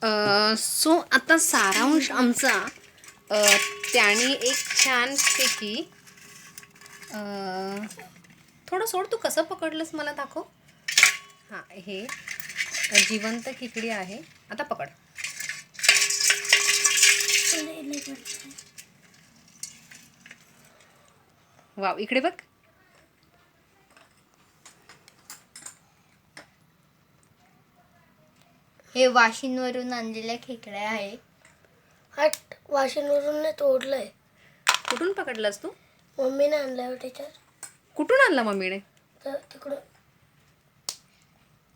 So आता सारांश आमचा त्याने एक छानपैकी थोडं सोड, तू कसं पकडलंस मला दाखव. हां, हे जिवंत खेकडी आहे. आता पकड. वाव, इकडे बघ. हे वाशिंदवरून आणलेल्या खेकड्या आहे. हट, वाशिंदवरून तोडलंय. कुठून पकडलास तू? मम्मीने आणलं टीचर. कुठून आणला मम्मीने? तिकडून.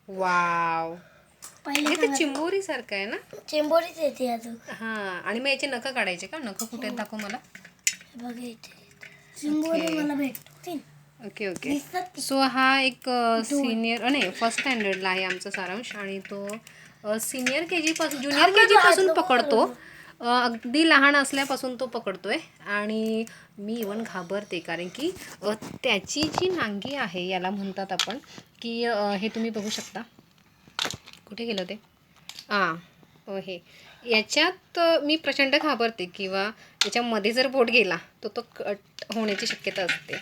वाव, हे ते चिंबोरी सारखं आहे ना? चिंबोरीच येते अजून. हां, आणि मग याचे नखं काढायचे का? नखं कुठे आहेत दाखव मला. बघायचे चिंबोरी मला भेटतील. Okay okay. सो हा एक सिनियर नाही, फर्स्ट स्टँडर्डला आहे आमचा सारांश, आणि तो सिनियर के जीपासून ज्युनियर के जीपासून पकडतो. अगदी लहान असल्यापासून तो पकडतोय. आणि मी इवन घाबरते, कारण की त्याची जी नांगी आहे, याला म्हणतात आपण की हे तुम्ही बघू शकता. कुठे गेलं ते? हे याच्यात मी प्रचंड घाबरते, किंवा याच्यामध्ये जर बोट गेला तर तो कट होण्याची शक्यता असते.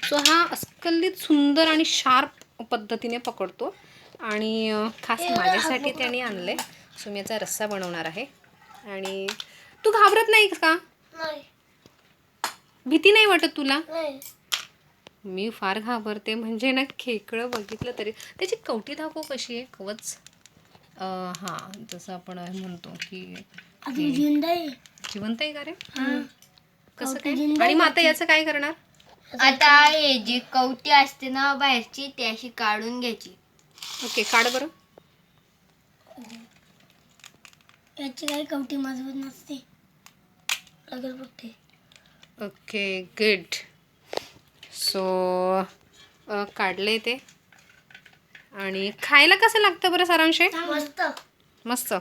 सो हा अस्खलित सुंदर आणि शार्प पद्धतीने पकडतो. आणि खास माझ्यासाठी त्याने आणलं आहे. सो मी याचा रस्सा बनवणार आहे. आणि तू घाबरत नाही का? नाही. भीती नाही वाटत तुला? नाही. मी फार घाबरते. म्हणजे ना, खेकडं बघितलं तरी त्याची कवटी दाखव कशी आहे, कवच. हां, जसं आपण म्हणतो की जिवंत आहे का रे? कसं काय? जिवंत आणि मग आता याचं काय करणार? आता हे जी कवटी असते ना बाहेरची, ती अशी काढून घ्यायची. ओके, काढ बरं. याची काही कवटी मजबूत नसते. लागेल बघते. Okay, good. सो काढले ते. आणि खायला कसं लागतं बरं सारांश? मस्त. मस्त.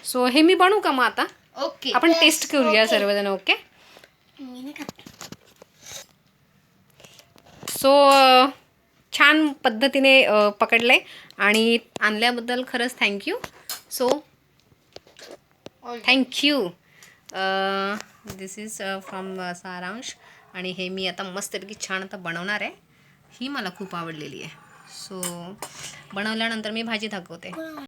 सो हे मी बनवू का मग आता? ओके. आपण टेस्ट करूया सर्वजण. ओके. मी नाही खात. सो छान पद्धतीने पकडले आणि आणल्याबद्दल खरंच thank you. So thank you. This is from सारांश. आणि हे मी आता मस्तपैकी छान आता बनवणार आहे. ही मला खूप आवडलेली आहे. सो बनवल्यानंतर मी भाजी दाखवते.